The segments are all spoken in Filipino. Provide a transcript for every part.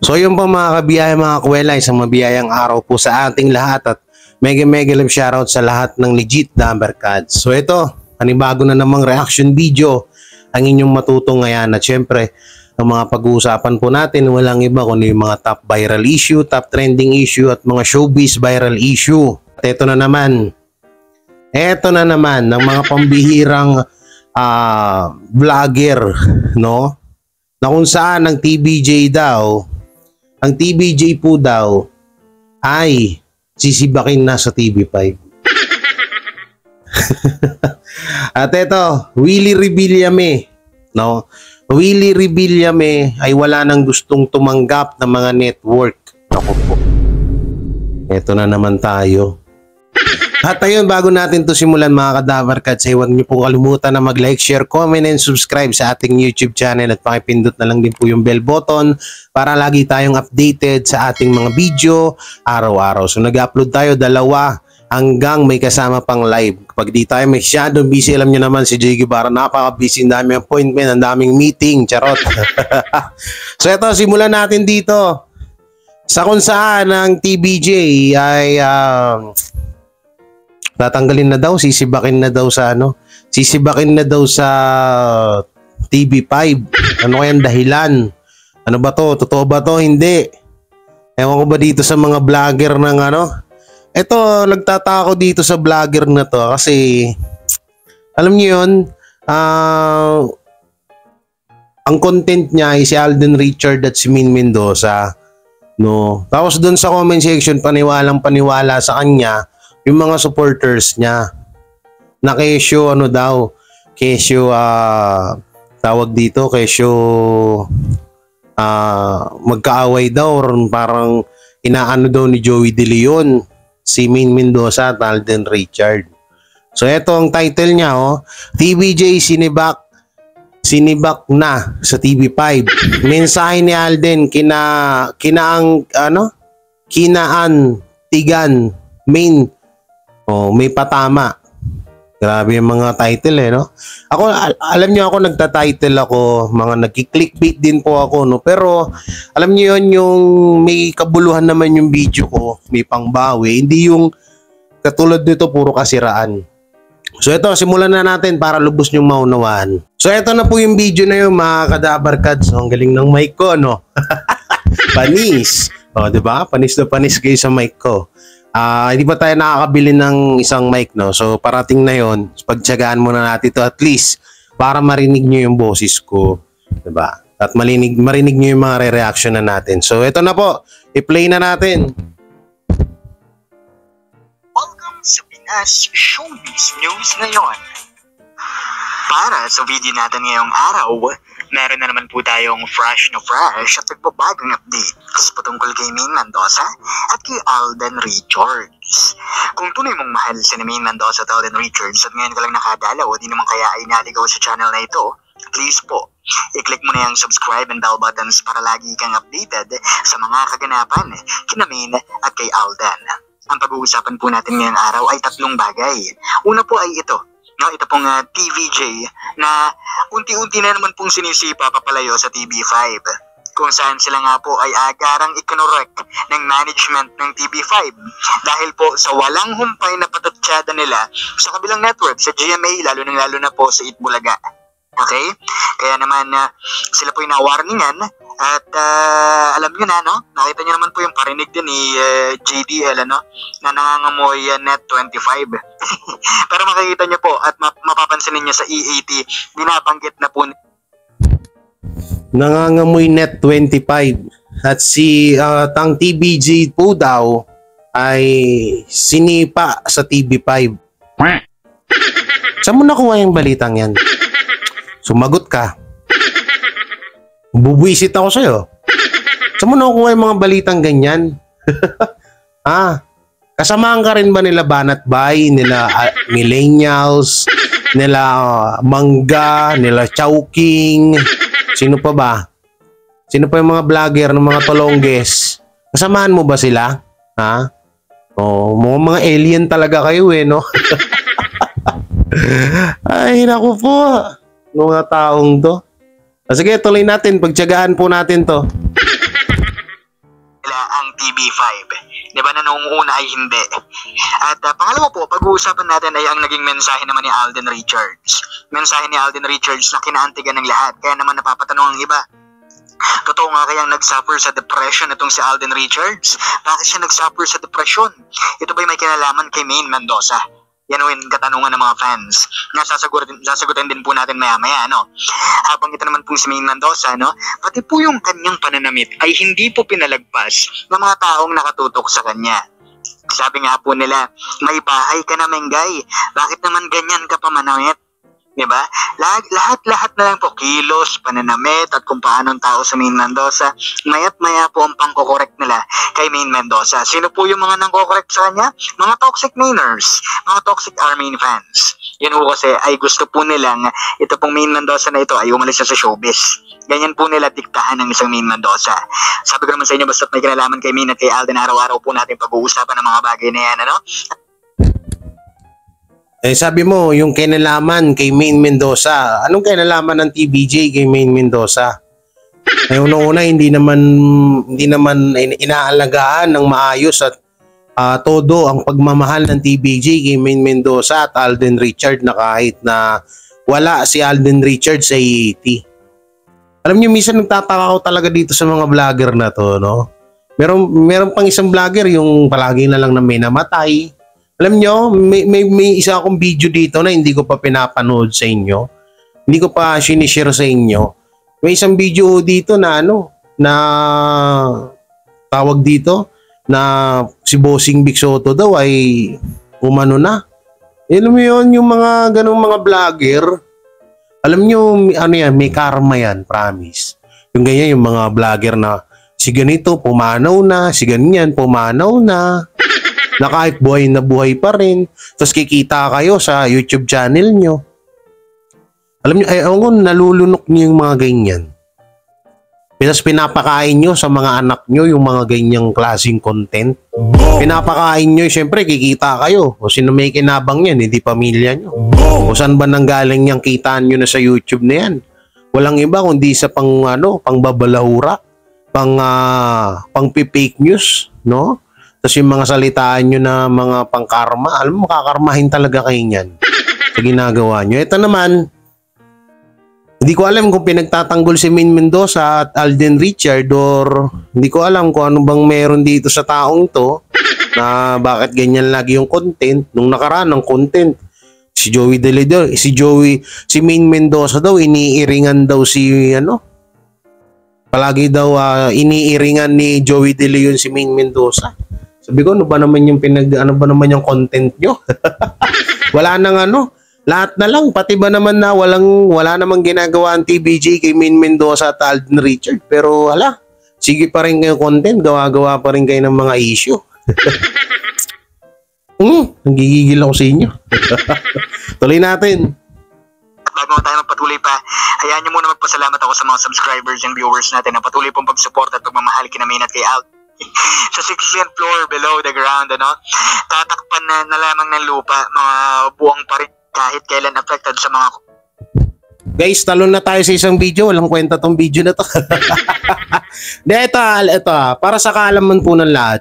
So yun po mga kabiyaya, mga kuwela, isang mabiyayang araw po sa ating lahat at mega love shoutout sa lahat ng legit number cards. So ito, panibago na namang reaction video ang inyong matutunghayan at syempre ang mga pag-uusapan po natin walang iba kundi yung mga top viral issue, top trending issue at mga showbiz viral issue. At ito na naman ng mga pambihirang vlogger, no? Na kung saan ang TBJ po daw ay sisibakin na sa TV5. At ito, Willie Rebillame, no? Willie Rebillame ay wala nang gustong tumanggap ng mga network. Ako po. Ito na naman tayo. At ayun, bago natin to simulan mga Kadaver Cats, huwag niyo po kalimutan na mag-like, share, comment, and subscribe sa ating YouTube channel at pakipindot na lang din po yung bell button para lagi tayong updated sa ating mga video araw-araw. So nag-upload tayo 2 hanggang may kasama pang live. Kapag di tayo masyadong busy, alam niyo naman si Jay Guevara, napaka-busy, ang daming appointment, ang daming meeting, charot. So ito, simulan natin dito. Sa kung saan ang TBJ ay tatanggalin na daw, sisibakin na daw sa TV5. Ano kayang dahilan? Ano ba to? Totoo ba to? Hindi. Ewan ko ba dito sa mga vlogger ng Ito, nagtataka ko dito sa vlogger na to kasi alam niyo yun, ang content niya ay si Alden Richard at si Min Mendoza, no? Tapos doon sa comment section, paniwala sa kanya yung mga supporters niya na kesyo magkaaway daw or parang inaano daw ni Joey De Leon si Min Mendoza at Alden Richard. So ito ang title niya, TBJ sinibak na sa TV5. Mensahe ni Alden kinaantigan main. May patama. Grabe yung mga title no? Ako, alam niyo ako nagta-title ako, mga nagki-clickbait din po ako, no? Pero alam niyo yun, yung may kabuluhan naman yung video ko, may pangbawi, hindi yung katulad nito puro kasiraan. So ito, simulan na natin para lubos niyong maunawaan. So ito na po yung video na yun mga Kadaver Cats. Ang galing ng mic ko, no? Panis. Diba? Panis na panis kayo sa mic ko. Hindi pa tayo nakakabili ng isang mic, no? So parating na yon, pagtiyagaan muna natin to at least para marinig nyo yung boses ko, diba? At marinig nyo yung mga re-reaction na natin. So ito na po, i-play na natin. Welcome sa Pinas Showbiz News ngayon. Para sa video natin ngayong araw, meron na naman po tayong fresh at nagbabagong update patungkol kay Main Mendoza at kay Alden Richards. Kung tunay mong mahal si Main Mendoza at Alden Richards at ngayon ka lang nakadalaw o di naman kaya ay naligaw sa channel na ito, please po, i-click mo na yung subscribe and bell buttons para lagi kang updated sa mga kaganapan kina Main at kay Alden. Ang pag-uusapan po natin ngayong araw ay 3 bagay. Una po ay ito pong TVJ na unti-unti na naman pong sinisipa papalayo sa TV5. Kung saan sila nga po ay agarang ikonorek ng management ng TV5 dahil po sa walang humpay na patatyada nila sa kabilang network, sa GMA, lalo na po sa Itbulaga. Okay? Kaya naman sila po yung na-warningan at alam nyo na, no? Nakita nyo naman po yung parinig din ni JDL, na nangangamoy Net25. Pero makikita nyo po at mapapansin niyo sa EAT, binabanggit na po nangangamoy Net25 at si Tang TBJ po daw ay sinipa sa TV5. Saan mo nakuha yung balitang yan? Sumagot ka. Bubwisit ako sa'yo. Saan mo nakuha yung mga balitang ganyan? Kasamahan ka rin ba nila Banat Bay, nila Millennials, nila Mangga, nila Chowking? Sino pa ba? Sino pa yung mga vlogger ng mga tolongges? Kasamahan mo ba sila? Mga alien talaga kayo no? Ay, naku po. Mga taong to. Sige, tuloy natin. Pagtiyagaan po natin to. TV5. Di ba na noong una ay hindi. At pangalawa po, pag-uusapan natin ay ang naging mensahe naman ni Alden Richards. Mensahe ni Alden Richards na kinaantigan ng lahat. Kaya naman napapatanong ang iba, totoo nga kayang nag-suffer sa depression itong si Alden Richards? Bakit siya nag-suffer sa depression? Ito ba'y may kinalaman kay Maine Mendoza? Yan o yung katanungan ng mga fans na sasagutin din po natin maya-maya, no? Habang ito naman po si Maine Mendoza, no? Pati po yung kanyang pananamit ay hindi po pinalagpas ng mga taong nakatutok sa kanya. Sabi nga po nila, may bahay ka na, Mengay. Bakit naman ganyan ka pa manamit? Diba? Lahat na lang po, kilos, pananamit, at kung paanong tao sa Maine Mendoza, maya't maya po ang pangkokorek nila kay Maine Mendoza. Sino po yung mga nangkokorek sa kanya? Mga toxic Mainers, mga toxic Armin fans. Yun po kasi ay gusto po nilang ito pong Maine Mendoza na ito ay umalis na sa showbiz. Ganyan po nila diktahan ng isang Maine Mendoza. Sabi ko naman sa inyo, basta't may kinalaman kay Maine at kay Alden, araw-araw po natin pag-uusapan ng mga bagay na yan, ano? Sabi mo, yung kinalaman kay Maine Mendoza. Anong kinalaman ng TVJ kay Maine Mendoza? Una-una, hindi naman inaalagaan ng maayos at todo ang pagmamahal ng TVJ kay Maine Mendoza at Alden Richards na kahit na wala si Alden Richards sa 80. Alam niyo, minsan nagtataka ako talaga dito sa mga vlogger na to, no? Meron pang isang vlogger yung palagi na lang na may namatay. Alam nyo, may isa akong video dito na hindi ko pa pinapanood sa inyo. Hindi ko pa sinishare sa inyo. May isang video dito na na tawag dito na si Bossing Big Soto daw ay umano na. Alam mo yun, yung mga ganong mga vlogger. Alam nyo, may karma yan, promise. Yung ganyan, yung mga vlogger na si ganito, pumanaw na, si ganyan, pumanaw na. Na kahit buhay na buhay pa rin. Tapos kikita kayo sa YouTube channel nyo. Alam nyo, nalulunok nyo yung mga ganyan. Tapos pinapakain nyo sa mga anak nyo yung mga ganyang klaseng content. Pinapakain nyo, syempre kikita kayo. O sino may kinabang yan, hindi pamilya nyo. O saan ba nanggaling yung kitaan nyo na sa YouTube na yan? Walang iba kundi sa pang babalahura, pang fake news, no? Tapos yung mga salitaan nyo na mga pangkarma, alam mo, makakarmahin talaga kayo niyan sa ginagawa nyo. Ito naman, hindi ko alam kung pinagtatanggol si Maine Mendoza at Alden Richards or hindi ko alam kung ano bang meron dito sa taong to na bakit ganyan lagi yung content. Nung nakaraan ng content, si Maine Mendoza daw, iniiringan daw palagi daw iniiringan ni Joey De Leon si Maine Mendoza. Sabi ko, ano ba naman yung content nyo? Wala nang lahat na lang, pati ba naman na wala namang ginagawa ang TVJ kay Maine Mendoza at Alden Richards, pero sige pa rin kayo content, gawa-gawa pa rin kayo ng mga issue. Nagigigil ako sa inyo. Tuloy natin. Bago tayo magpatuloy pa, hayaan nyo muna magpasalamat ako sa mga subscribers and viewers natin na patuloy pong pag-support at pagmamahal kina Maine at kay Alden. Sa 16th floor below the ground, tatakpan na lamang ng lupa, mga buwang pa rin kahit kailan affected sa mga... Guys, talon na tayo sa isang video. Walang kwenta tong video na to. Ito, para sa kaalaman po ng lahat,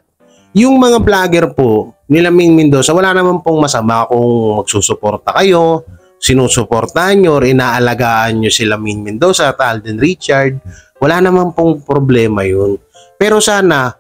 yung mga vlogger po nila Maine Mendoza, wala naman pong masama kung magsusuporta kayo, sinusuportahan nyo, or inaalagaan nyo sila Maine Mendoza at Alden Richards. Wala naman pong problema yun. Pero sana,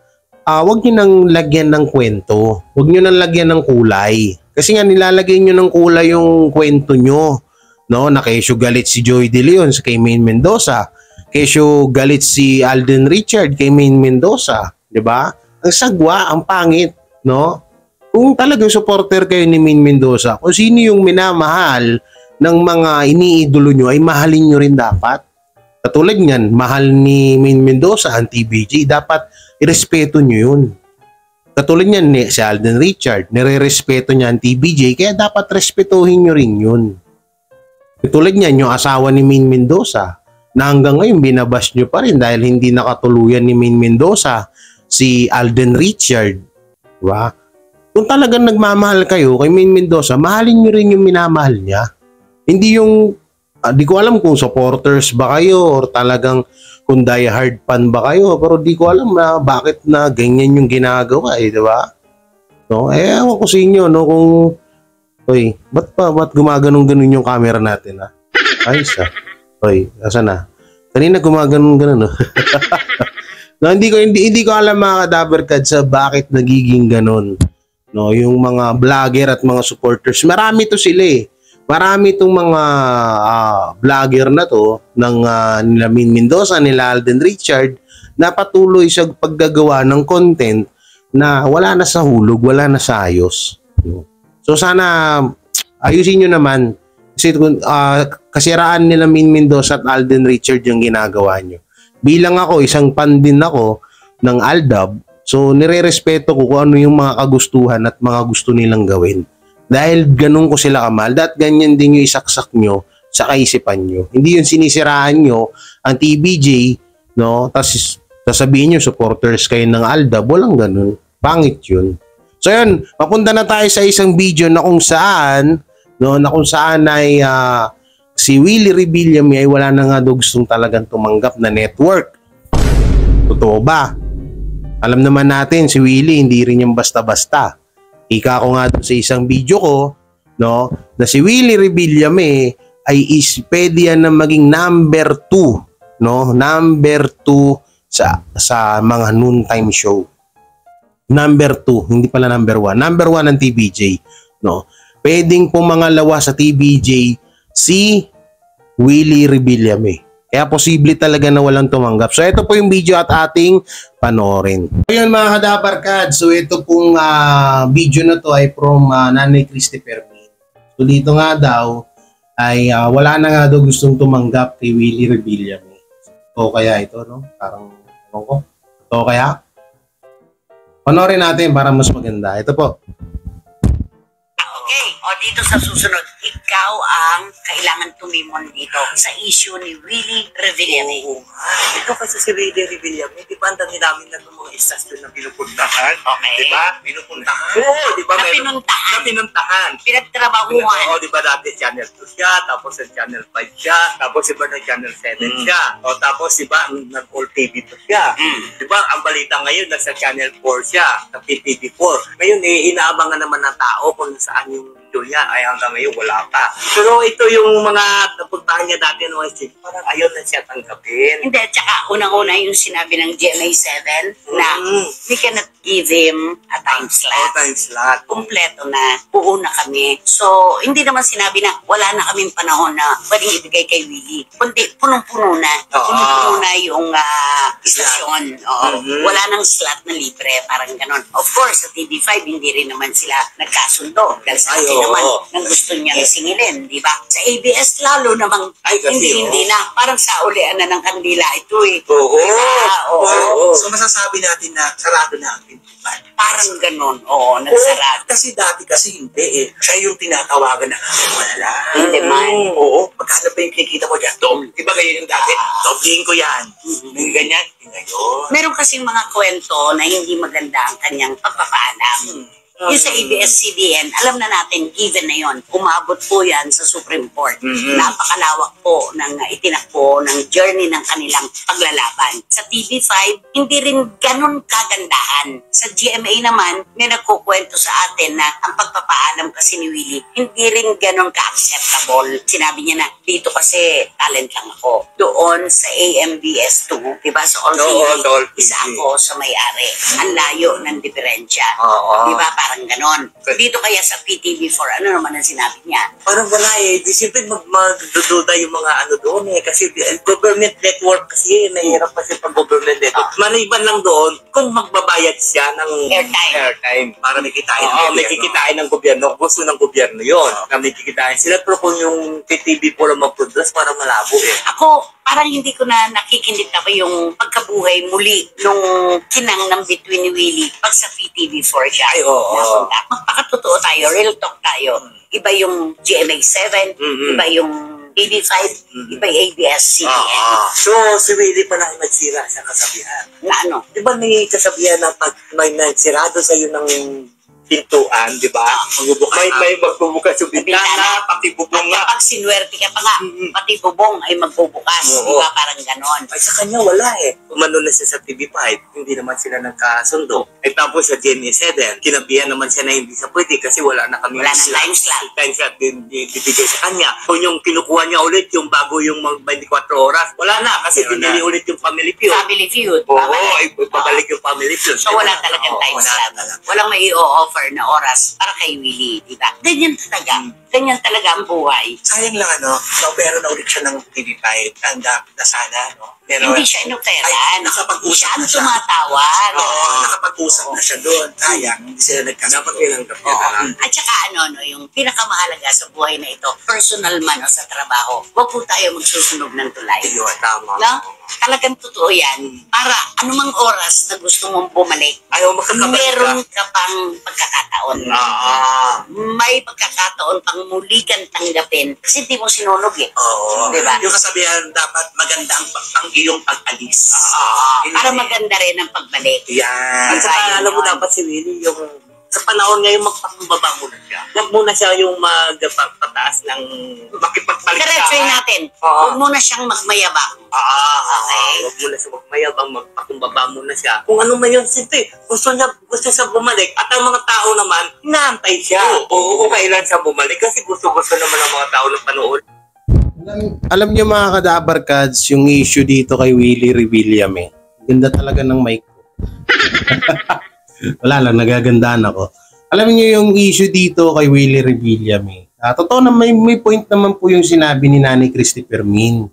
wag nyo nang lagyan ng kwento. Wag nyo nang lagyan ng kulay. Kasi nga nilalagay nyo ng kulay yung kwento nyo. No? Na kesyo galit si Joey De Leon kay Maine Mendoza. Kesyo galit si Alden Richards kay Maine Mendoza. Diba? Ang sagwa, ang pangit. No? Kung talagang supporter kayo ni Maine Mendoza, kung sino yung minamahal ng mga iniidolo nyo, ay mahalin nyo rin dapat. Katulad niyan, mahal ni Maine Mendoza ang TVJ, dapat irespeto nyo yun. Katulad niyan, si Alden Richards, nire-respeto niya ang TVJ, kaya dapat respetuhin nyo rin yun. Katulad niyan, yung asawa ni Maine Mendoza, na hanggang ngayon binabash nyo pa rin dahil hindi nakatuluyan ni Maine Mendoza si Alden Richards. Diba? Kung talagang nagmamahal kayo kay Maine Mendoza, mahalin nyo rin yung minamahal niya. Hindi yung di ko alam kung supporters ba kayo or talagang kung die hard fan ba kayo, pero di ko alam na bakit na ganyan yung ginagawa di ba? No, ewan ko sa inyo, no, kung, oy, ba't gumaganong-ganon yung camera natin, ha? Ayos, ha? Oy, asan na? Kanina gumaganon-ganon, no? No, hindi ko alam mga kadaberkad sa bakit nagiging ganon. No, yung mga vlogger at mga supporters, marami to sila eh. Marami itong mga vlogger na to ng nila Min Mendoza, nila Alden Richard na patuloy sa paggagawa ng content na wala na sa hulog, wala na sa ayos. So sana ayusin nyo naman kasi kasiraan nila Min Mendoza at Alden Richard yung ginagawa nyo. Bilang ako, isang fan din ako ng Aldab, so nire-respeto ko kung ano yung mga kagustuhan at mga gusto nilang gawin. Dahil ganun ko sila kamahal, at ganyan din yung isaksak nyo sa kaisipan nyo. Hindi yung sinisiraan nyo ang TBJ, no? Tapos sasabihin nyo, supporters kayo ng Aldab, walang ganun. Pangit yun. So yun, papunta na tayo sa isang video na kung saan, no, na kung saan ay si Willie Rebillame ay wala na nga daw gustong talagang tumanggap na network. Totoo ba? Alam naman natin, si Willie hindi rin yung basta-basta. Ika ko nga doon sa isang video ko, no, na si Willie Rebillame ay pwede yan na maging number 2, no? Number 2 sa mga noontime show. Number 2, hindi pala number 1. Number 1 ng TBJ, no? Pwedeng pumangalawa sa TBJ si Willie Rebillame. Kaya posible talaga na walang tumanggap. So ito po yung video at ating panoorin. Ayun mga kadabarkad, so ito pong video na to ay from Nanay Christy Permin. So dito nga daw ay wala na nga daw gustong tumanggap kay Willie Rebillame. So kaya ito, no? Parang ano ko? So kaya panoorin natin para mas maganda. Ito po. Okay, o dito sa susunod, ikaw ang kailangan tumimon dito sa issue ni Willie Rebillame. Oo. Ito kasi si Willie Rebillame, di ba ang dami namin na mga istasyon na pinupuntahan? Okay. Di ba? Pinupuntahan. Oo, di ba? Na pinuntahan. Na pinuntahan. Pinagtrabahuan. Oo, di ba dati Channel 2 siya, tapos sa Channel 5 siya, tapos iba na Channel 7 siya. O tapos iba, nag-all TV 2 siya. Di ba, ang balita ngayon, nasa Channel 4 siya, sa PTV4. Ngayon, inaabangan naman ng tao kung saan yung video niya, ay hanggang ngayon wala pa. Pero ito yung mga napuntahan niya dati noong parang ayaw na siya tanggapin. Hindi, tsaka unang-una yung sinabi ng GMA7 na we cannot give him a time slot. Time slot. Kompleto na, buo na kami. So, hindi naman sinabi na wala na kaming panahon na pwedeng ibigay kay Willie. Kundi, punong-puno na. Punong-puno na yung istasyon. Wala nang slot na libre, parang ganon. Of course, sa TV5, hindi rin naman sila nagkasundo. Dahil sa akin naman, nang gusto niyang singilin, di ba? Sa ABS, lalo namang hindi na. Parang sa ulian na ng kandila ito eh. Oo. Diba? Oo. So masasabi natin na sarado na ang pintuan. Parang ganon. Oo, nagsarado. Kasi dati kasi hindi eh. Siya yung tinatawagan na wala. Hindi man. Oo. Magkano ba yung kinikita mo dyan? Di ba ganyan yung dati? Dobling ko yan. May ganyan. Ngayon. Meron kasing mga kwento na hindi maganda ang kanyang pagpapaalam. Yung sa ABS-CBN, alam na natin, given na yon, umabot po yan sa Supreme Court. Napakalawak po ng itinakbo ng journey ng kanilang paglalaban. Sa TV5, hindi rin ganun kagandahan. Sa GMA naman, may nagkukwento sa atin na ang pagpapaalam kasi ni Willie, hindi rin ganun ka-acceptable. Sinabi niya na, dito kasi talent lang ako. Doon sa AMBS2, diba? Sa All TV, isa ako sa may-ari. Ang layo ng diferensya. Diba? Parang ganon. Dito kaya sa PTV4, ano naman ang sinabi niya? Parang wala eh. Di siyempre magdududa yung mga ano doon eh. Kasi government network kasi nahihirap kasi pag government network. Maliban lang doon kung magbabayad siya ng airtime para may kitain ng gobyerno. May kikitain ng gobyerno. Gusto ng gobyerno yun. Na may kikitain sila. Pero kung yung PTV4 ang mag-produce, parang malabo eh. Ako, parang hindi ko na nakikinig ako yung pagkabuhay muli nung kinang ng Between ni Willie pag sa PTV4 siya. Ay, oo. Magpakatotoo tayo, real talk tayo. Iba yung GMA7, iba yung AD5, iba yung ABS-CBN. So, si Willie pa lang nagsira sa kasabihan. Na ano? Di ba may kasabihan na pag may nagsirado sa'yo ng pintuan, di ba? May magbubukas yung bintana, pati bubong At nga. kapag sinwerte ka pa nga, pati bubong ay magbubukas. Oo. Di ba? Parang ganon. Ay, sa kanya wala eh. Umano na siya sa TV5, hindi naman sila nagkasundo. Ay tapos sa GMA7, kinabihan naman siya na hindi siya pwede kasi wala na kami Wala nang time slot. time slot din bibigay sa kanya. Kung yung kinukuha niya ulit, yung bago yung mag 24 oras, wala na kasi pinili ulit yung Family Feud. Family Feud. Oo, babalik. ay babalik yung Family Feud. So wala talagang time slot. Walang may i-offer na oras para kay Willie, di ba? Ganyan talaga. Ganyan talaga ang buhay. Sayang lang pero na ulit siya ng TV5. Tanda na sana, no? Pero, Hindi siya inuteran. Ay, nakapag-usap Siya ang na siya. tumatawag. Oo, nakapag-usap na siya doon. Sayang, hindi sila Dapat nagkasundo. tinanggap niya Oo. na. At saka yung pinakamahalaga sa buhay na ito, personal man o sa trabaho, huwag po tayo magsusunog ng tulay. Ayun, tama. No? Talagang totoo yan. Para anumang oras na gusto mong bumalik, Ayaw makakabalik meron ka pang pagkakataon. May pagkakataon pang muli kang tanggapin kasi di mo sinunog eh. Oo. Diba? Yung kasabihan, dapat maganda ang iyong pag-alis. Para maganda rin ang pagbalik. Yan. At saka Ayun alam mo yun. dapat si Willie, yung sa panahon ngayon magpakumbaba muna siya. Huwag muna siya yung magpataas ng makipagpalit Diretsuhin natin. Huwag muna siyang magmayabang. Okay. Huwag muna siya magmayabang, magpakumbaba muna siya. Kung ano man yun, siyempre, gusto siya bumalik. At ang mga tao naman, inaantay siya. Oo, kailan siya bumalik kasi gusto naman ng mga tao ng panood. Alam niyo mga kadabarkads, yung issue dito kay Willie Revillame. Ganda talaga ng mic ko. Wala lang, nagagandaan ako. Alam niyo yung issue dito kay Willie Revillame. Totoo na may point naman po yung sinabi ni Nanay Christy Fermin.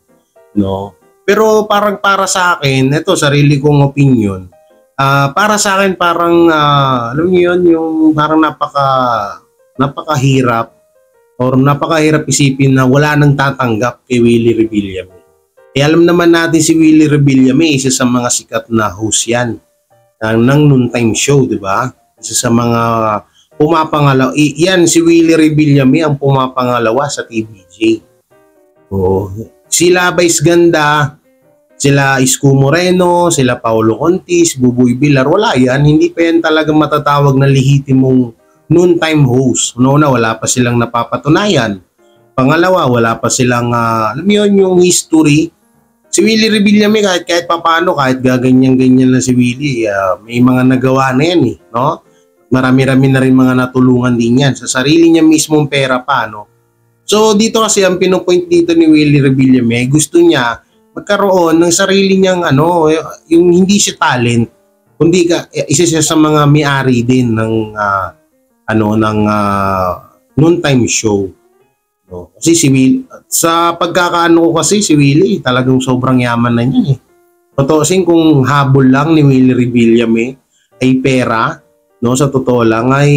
No? Pero parang para sa akin, ito sarili kong opinion. Para sa akin parang, alam niyo yun, yung parang napakahirap or napakahirap isipin na wala nang tatanggap kay Willie Revillame. Alam naman natin si Willie Revillame, isa sa mga sikat na host yan ng noontime show, di ba? Isa sa mga pumapangalawa. Yan, si Willie Revillame ang pumapangalawa sa TVJ. Oo. Sila Vice Ganda, sila Isko Moreno, sila Paolo Contis, Buboy Villar, wala yan. Hindi pa yan talaga matatawag na lehitimong noontime host. Una, wala pa silang napapatunayan. Pangalawa, wala pa silang, alam mo yun, yung history. Si Willie Revillame kahit papaano, kahit gaganyan-ganyan lang si Willie, may mga nagawa na yan eh, no? Marami-rami na rin mga natulungan din yan. Sa sarili niya mismong pera pa, no? So dito kasi ang pinupoint dito ni Willie Revillame, gusto niya magkaroon ng sarili niyang yung hindi siya talent, kundi isa siya sa mga may-ari din ng noontime show. No? Kasi si Willie, sa pagkakaano ko kasi si Willie, talagang sobrang yaman na niya eh. Totoosin kung habol lang ni Willie Revillame ay pera, no, sa totoo lang ay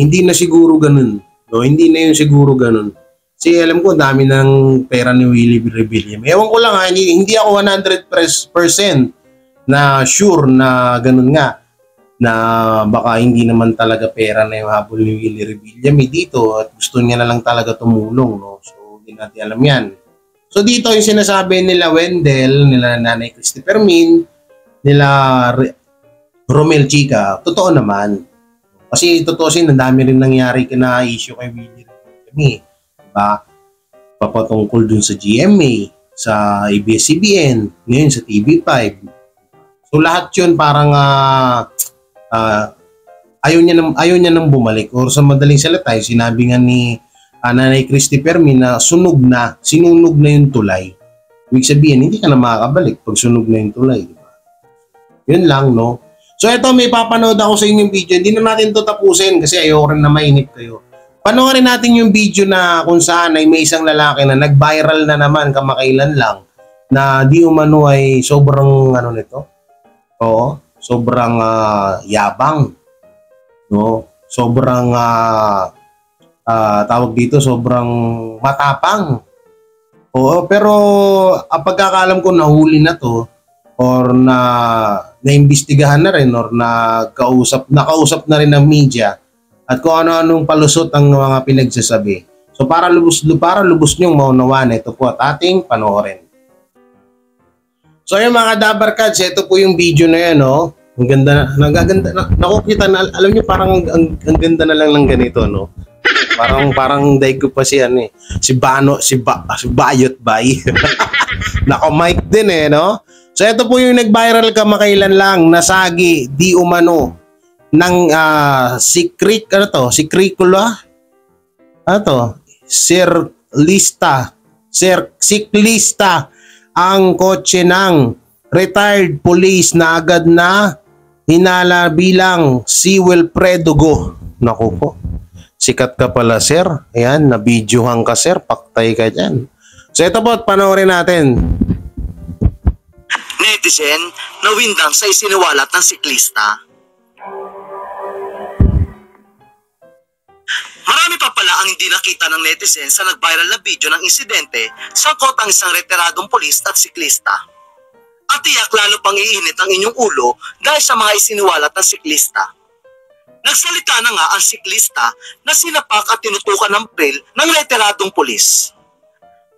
hindi na siguro ganun. No, hindi na yun siguro ganun. Kasi alam ko dami ng pera ni Willie Revillame. Ewan ko lang hindi ako 100% na sure na ganun nga, na baka hindi naman talaga pera na yung habol ni Willie Revillame dito at gusto niya na lang talaga tumulong, no? So, hindi natin alam yan. So, dito yung sinasabi nila Wendell, nila Nanay Christy Fermin, nila Romel Chica, totoo naman. Kasi totoo ang dami rin nangyari na issue kay Willie Revillame. Diba? Papatungkol dun sa GMA, sa ABS-CBN, ngayon sa TV5. So, lahat yun parang ayaw niya nang bumalik, or sa madaling salita sinabi nga ni Nanay Christy Fermin na sinunog na yung tulay. Ibig sabihin hindi ka na makakabalik pag sunog na yung tulay, di ba? Yun lang, no? So eto, may papanood ako sa inyong video. Hindi na natin to tapusin kasi ayoko rin na mainip kayo. Panoorin natin yung video na kung saan ay may isang lalaki na nag-viral na naman kamakailan lang na di umano ay sobrang nito. Oo. Sobrang yabang, no? Sobrang tawag dito, sobrang matapang. Oo, pero ang pagkakaalam ko nahuli na to or naimbestigahan na rin or nakausap na rin ng media at kung ano-anong palusot ang mga pinagsasabi. So para lubos niyong maunawaan, ito po at ating panoorin. So yung mga Dabarkads, ito po yung video na yan, no? Ang ganda na, nagaganda na, nakukita na, alam niyo parang ang ganda na lang ng ganito, no? Parang daig ko pa si ano eh. Si Bayot Bay. Nako mic din eh, no? So ito po yung nag-viral kamakailan lang, nasagi di umano ng siklista ang kotse ng retired police na agad na hinala bilang si Wilfredo Go. Naku po. Sikat ka pala, sir. Ayan, nabidyohan ka, sir. Paktay ka dyan. So ito po, panoorin natin. Netizen na windang sa isiniwalat ng siklista. Marami pa pala ang hindi nakita ng netizen sa nag-viral na video ng insidente sa kotang isang retiradong pulis at siklista. At tiyak lalo pang iinit ang inyong ulo dahil sa mga isiniwalat ng siklista. Nagsalita na nga ang siklista na sinapak at tinutukan ng baril ng retiradong pulis.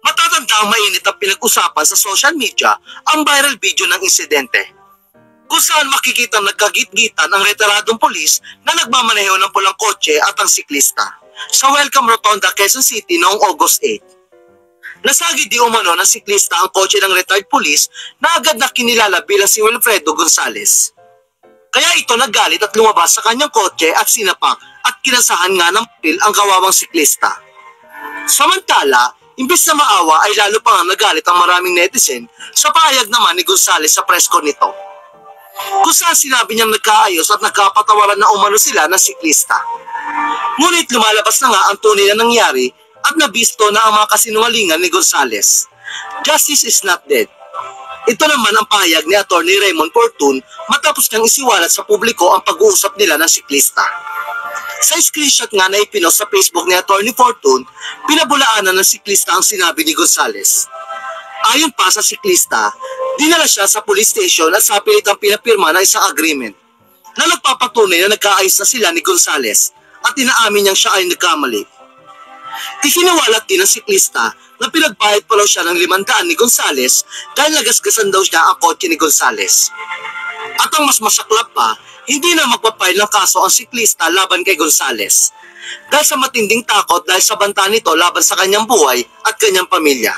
Matatanda ang mainit ang pinag-usapan sa social media ang viral video ng insidente, kung saan makikita nagkagit-gitan ang retiradong pulis na nagmamaneho ng pulang kotse at ang siklista sa Welcome Rotonda, Quezon City noong August 8. Nasagi di umano ng siklista ang kotse ng retired police na agad na kinilala bilang si Wilfredo Gonzales. Kaya ito naggalit at lumabas sa kanyang kotse at sinapak at kinasahan nga ng baril ang kawawang siklista. Samantala, imbis na maawa ay lalo pa nga nagalit ang maraming netizen sa pahayag naman ni Gonzales sa press con nito, kung saan sinabi niyang nagkaayos at nagkapatawaran na umano sila ng siklista. Ngunit lumalabas na nga ang tunay na nangyari at nabisto na ang mga kasinungalingan ni Gonzales. Justice is not dead. Ito naman ang pahayag ni Atty. Raymond Fortun matapos niyang isiwalat sa publiko ang pag-uusap nila ng siklista. Sa screenshot nga na ipinost sa Facebook ni Atty. Fortun, pinabulaanan ng siklista ang sinabi ni Gonzales. Ayon pa sa siklista, dinala siya sa police station at sa pilitang pinapirma ng isang agreement na nagpapatunay na nagkaayos na sila ni Gonzales at inaamin niyang siya ay nagkamali. Isinawalat din ng siklista na pinagbayad pa raw siya ng 500 ni Gonzales dahil nagasgasan daw siya ang kotse ni Gonzales. At ang mas masaklap pa, hindi na magpapile ng kaso ang siklista laban kay Gonzales dahil sa matinding takot dahil sa banta nito laban sa kanyang buhay at kanyang pamilya.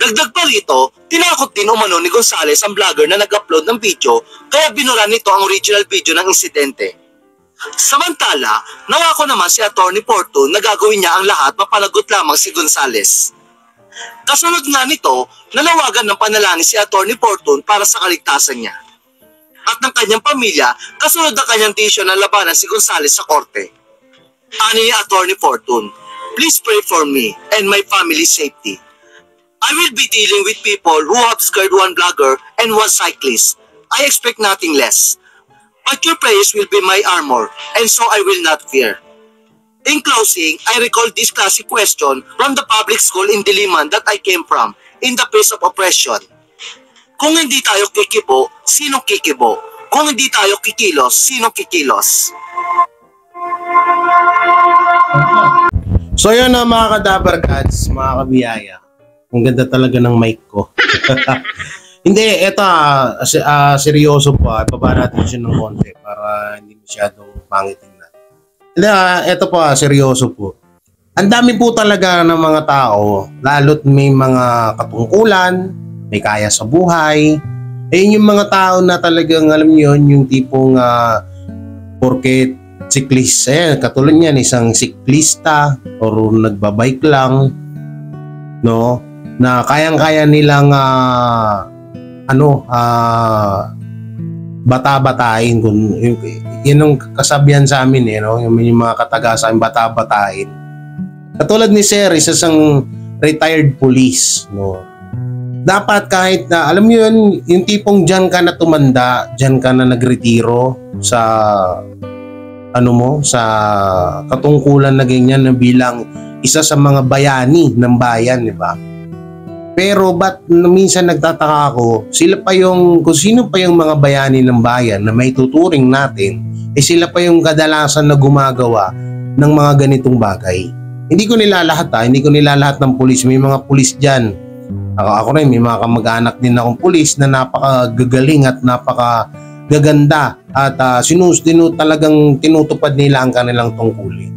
Dagdag pa rito, tinakot din umano ni Gonzales ang vlogger na nag-upload ng video kaya binura nito ang original video ng insidente. Samantala, nangako naman si Atty. Fortun na gagawin niya ang lahat mapanagot lamang si Gonzales. Kasunod nga nito, nanawagan ng panalangin si Atty. Fortun para sa kaligtasan niya at ng kanyang pamilya kasunod ng kanyang desisyon na labanan si Gonzales sa korte. Ani ni Atty. Fortun, please pray for me and my family's safety. I will be dealing with people who have scared one blogger and one cyclist. I expect nothing less. But your prayers will be my armor, and so I will not fear. In closing, I recall this classic question from the public school in Diliman that I came from, in the face of oppression. Kung hindi tayo kikibo, sinong kikibo? Kung hindi tayo kikilos, sinong kikilos? So yun na mga kadabar gods, mga kabiyaya. Ang ganda talaga ng mic ko. Hindi, eto seryoso po. Ibaba natin siya ng konti para hindi masyadong pangitin na. Hindi, eto po, seryoso po. Ang dami po talaga ng mga tao, lalo't may mga katungkulan, may kaya sa buhay. Ayun yung mga tao na talagang, alam niyo yun, yung tipong porket siklista, katulad niyan, isang siklista or nagbabike lang, no, na kayang-kaya nilang bata-batain kung yun ang kasabihan sa amin no, yung mga kataga sa amin, bata-batain. Katulad ni Sir, isang retired police, no. Dapat kahit na alam mo yun, yung tipong diyan ka na tumanda, diyan ka na nagretiro sa sa katungkulan na ganyan na bilang isa sa mga bayani ng bayan, di ba? Pero ba't minsan nagtataka ako, kung sino pa yung mga bayani ng bayan na may tuturing natin, sila pa yung kadalasan na gumagawa ng mga ganitong bagay. Hindi ko nilalahat hindi ko nilalahat ng pulis. May mga pulis dyan. Ako rin, may mga kamag-anak din akong pulis na napakagagaling at gaganda at talagang tinutupad nila ang kanilang tungkulin.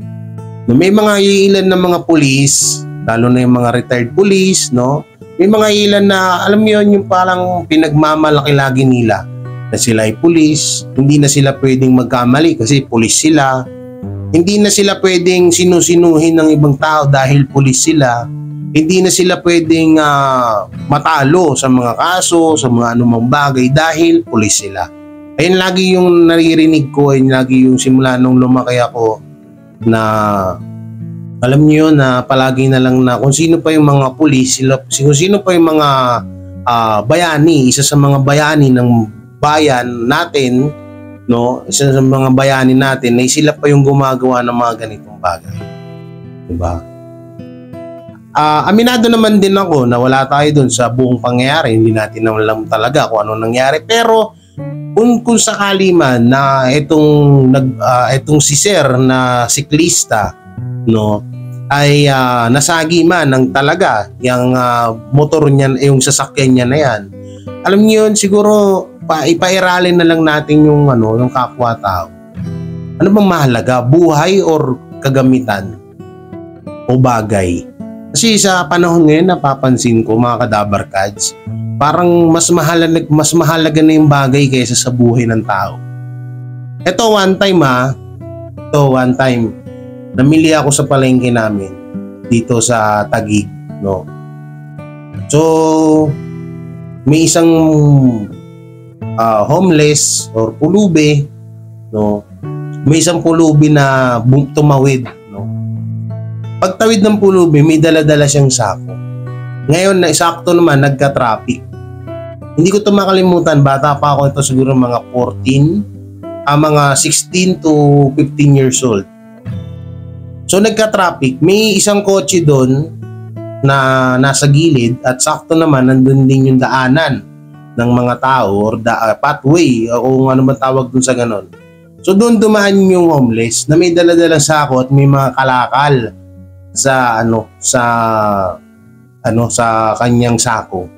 No, may mga ilan na mga pulis, lalo na yung mga retired police, no? May mga ilan na alam niyo yung parang pinagmamalaki lagi nila na sila ay pulis, hindi na sila pwedeng magkamali kasi pulis sila. Hindi na sila pwedeng sinusinuhin ng ibang tao dahil pulis sila. Hindi na sila pwedeng matalo sa mga kaso, sa mga anumang bagay dahil pulis sila. Ayun lagi yung naririnig ko, ayun lagi yung simula nung lumaki ako na alam niyo na palagi na lang na kung sino pa yung mga pulis, kung sino pa yung mga bayani, isa sa mga bayani ng bayan natin, no, isa sa mga bayani natin na sila pa yung gumagawa ng mga ganitong bagay. Diba? Aminado naman din ako na wala tayo dun sa buong pangyayari. Hindi natin alam talaga kung ano nangyari. Pero kung sakali man na itong si Sir na siklista, no, ay nasagi man ng talaga yung motor niya, yung sasakyan niya na yan. Alam niyo yun, siguro ipairalin na lang natin yung yung kapwa-tao. Ano bang mahalaga? Buhay or kagamitan? O bagay? Kasi sa panahon ngayon napapansin ko mga kadabar kads, parang mas mahalaga na yung bagay kaysa sa buhay ng tao. Ito one time, namili ako sa palengke namin dito sa Taguig, no. So may isang homeless or pulubi, no. May isang pulubi na tumawid, no. Pagtawid ng pulubi, may dala-dala siyang sako. Ngayon na sakto naman nagka-traffic. Hindi ko 'to makalimutan, bata pa ako, ito siguro mga 16 to 15 years old. So nagka-traffic, may isang kotse doon na nasa gilid at sakto naman nandun din yung daanan ng mga tao or pathway o kung ano man tawag dun sa ganon. So doon dumaan yung homeless na may dala-dalang sako at may mga kalakal sa kanyang sako.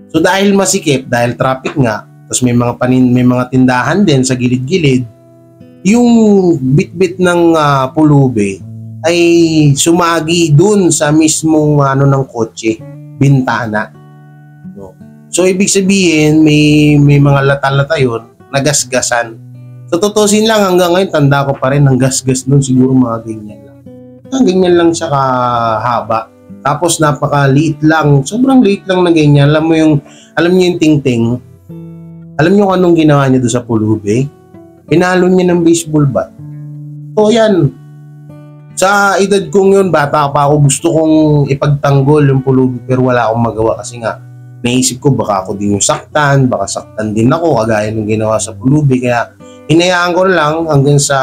So dahil masikip, dahil traffic nga, tapos may mga tindahan din sa gilid-gilid, yung bit-bit ng pulubi ay sumagi dun sa mismong ng kotse, bintana. No? So ibig sabihin may mga lata-lata yun, nagasgasan. So tutusin lang hanggang ngayon, tanda ko pa rin, ang gasgas nun siguro mga ganyan lang. Ganyan lang siya kahaba. Tapos napakaliit lang, sobrang liit lang na ganyan. Alam niyo yung tingting. Alam niyo kung anong ginawa niya doon sa pulubi? Pinalo niya ng baseball bat. So yan. Sa edad kong yun, bata pa ako, gusto kong ipagtanggol yung pulubi pero wala akong magawa kasi nga naisip ko baka ako din yung saktan, baka saktan din ako kagaya ng ginawa sa pulubi. Kaya hinayaan ko lang hanggang sa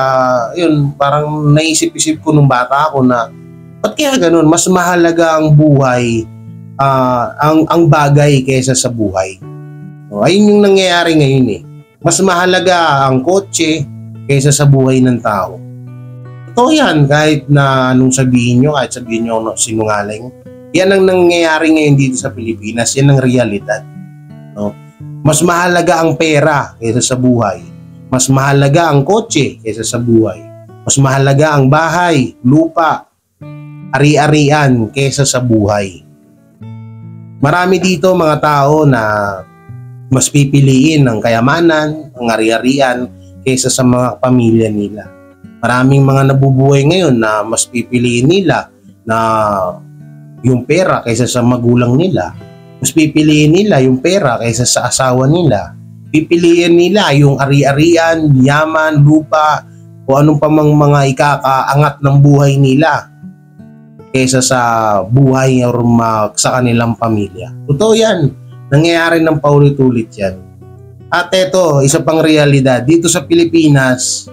yun, parang naisip-isip ko nung bata ako na ba't kaya ganun? Mas mahalaga ang buhay, ang bagay kaysa sa buhay. So, ayun yung nangyayari ngayon eh. Mas mahalaga ang kotse kaysa sa buhay ng tao. Totoo yan, kahit na anong sabihin nyo, kahit sabihin nyo sinungaling. Yan ang nangyayari ngayon dito sa Pilipinas. Yan ang realidad. No? Mas mahalaga ang pera kaysa sa buhay. Mas mahalaga ang kotse kaysa sa buhay. Mas mahalaga ang bahay, lupa, ari-arian kaysa sa buhay. Marami dito mga tao na mas pipiliin ang kayamanan, ang ari-arian kaysa sa mga pamilya nila. Maraming mga nabubuhay ngayon na mas pipiliin nila na yung pera kaysa sa magulang nila. Mas pipiliin nila yung pera kaysa sa asawa nila. Pipiliin nila yung ari-arian, yaman, lupa, o anong pa mang mga ikakaangat ng buhay nila kaysa sa buhay or sa kanilang pamilya. Totoo yan. Nangyayari ng paulit-ulit yan. At eto, isa pang realidad. Dito sa Pilipinas,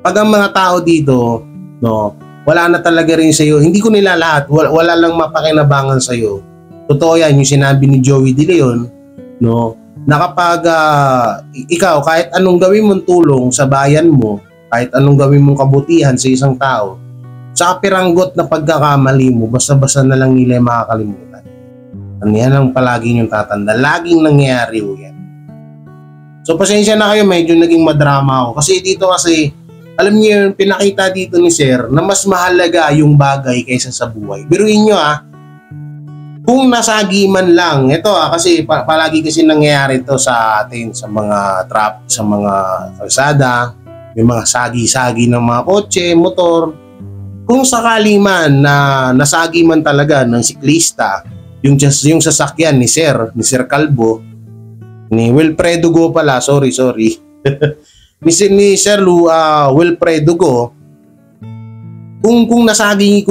pag ang mga tao dito, no, wala na talaga rin sa'yo. Hindi ko nila lahat. Wala lang mapakinabangan sa'yo. Totoo yan, yung sinabi ni Joey De Leon, no, na kapag ikaw, kahit anong gawin mong tulong sa bayan mo, kahit anong gawin mong kabutihan sa isang tao, sa kapiranggot na pagkakamali mo, basta-basta na lang nila makakalimutan. Yan ang palagi yung tatanda. Laging nangyayari yan. So pasensya na kayo, medyo naging madrama ako. Kasi dito alam niyo yun, pinakita dito ni Sir na mas mahalaga yung bagay kaysa sa buhay. Biruin nyo kung nasagi man lang, ito kasi palagi kasi nangyayari to sa atin, sa mga sa mga kalsada, may mga sagi-sagi ng mga kotse, motor. Kung sakali man na nasagi man talaga ng siklista, yung sasakyan ni Sir Calvo, ni Wilfredo Go pala, sorry. ni Sir Wilfredo Go, kung nasagi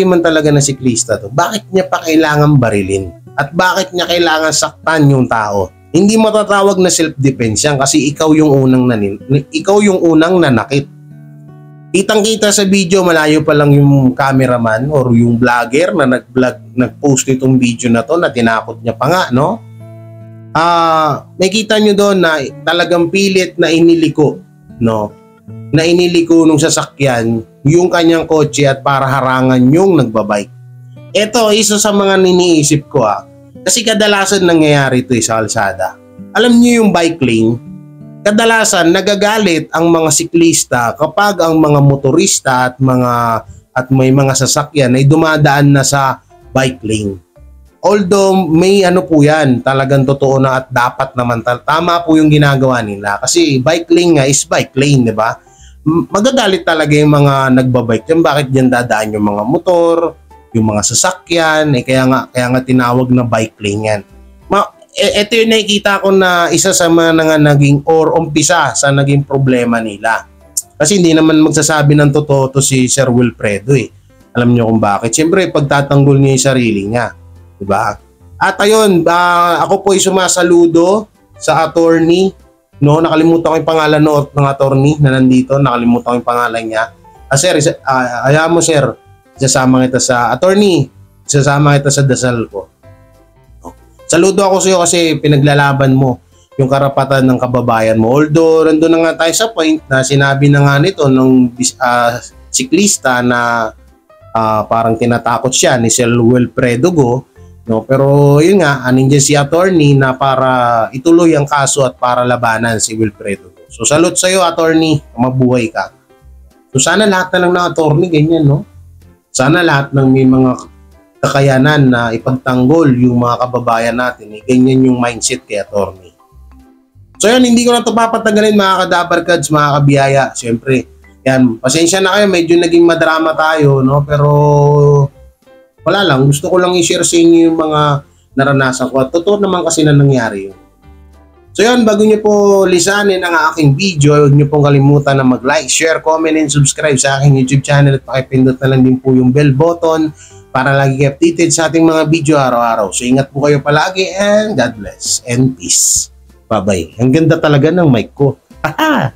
man talaga ng siklista to, bakit niya pa kailangan barilin? At bakit niya kailangan saktan yung tao? Hindi matatawag na self-defense yan kasi ikaw yung unang nanakit. Kitang-kita sa video, malayo pa lang yung cameraman or yung vlogger na nag-post nitong video na to na tinakot niya pa nga, no? May kita nyo doon na talagang pilit na iniliko, no? Na iniliko nung sasakyan yung kanyang kotse at para harangan yung nagbabike. Ito, isa sa mga niniisip ko kasi kadalasan nangyayari ito sa kalsada. Alam niyo yung bike lane, kadalasan nagagalit ang mga siklista kapag ang mga motorista at may mga sasakyan ay dumadaan na sa bike lane. Although may po yan, talagang totoo na at dapat naman tama po yung ginagawa nila kasi bike lane nga is bike lane, di ba? Magagalit talaga yung mga nagbabike yan. Bakit diyan dadaan yung mga motor, yung mga sasakyan, kaya nga tinawag na bike lane yan. Ito yung nakikita ko na isa sa mga naging umpisa sa naging problema nila. Kasi hindi naman magsasabi ng totoo to si Sir Wilfredo Alam niyo kung bakit. Siyempre, pagtatanggol niya yung sarili niya. Diba? At ayun, ako po ay sumasaludo sa attorney. No, nakalimutan ko yung pangalan ng attorney na nandito. Nakalimutan ko yung pangalan niya. Sir, ayaw mo sir, isasama kita sa attorney. Isasama kita sa dasal ko. Saludo ako sa iyo kasi pinaglalaban mo yung karapatan ng kababayan mo. Although, nandun na nga tayo sa point na sinabi na nga nito ng siklista na parang tinatakot siya ni Sir Wilfredo Go. No, pero yun nga, nandiyan si attorney na para ituloy ang kaso at para labanan si Wilfredo Go. So salute sa iyo attorney, mabuhay ka. So sana lahat na lang ng attorney ganyan, no? Sana lahat ng may mga kakayanan na ipagtanggol yung mga kababayan natin, ganyan yung mindset kay attorney. So yun, hindi ko na ito papatagalin mga kadabarkads, mga kabiyaya. Siyempre, yan, pasensya na kayo, medyo naging madrama tayo, no? Pero wala lang, gusto ko lang i-share sa inyo yung mga naranasan ko. At totoo naman kasi na nangyari yun. So yun, bago nyo po lisanin ang aking video, huwag nyo pong kalimutan na mag-like, share, comment, and subscribe sa aking YouTube channel at pakipindot na lang din po yung bell button para lagi updated sa ating mga video araw-araw. So ingat po kayo palagi and God bless and peace. Bye-bye. Ang ganda talaga ng mic ko. Haha!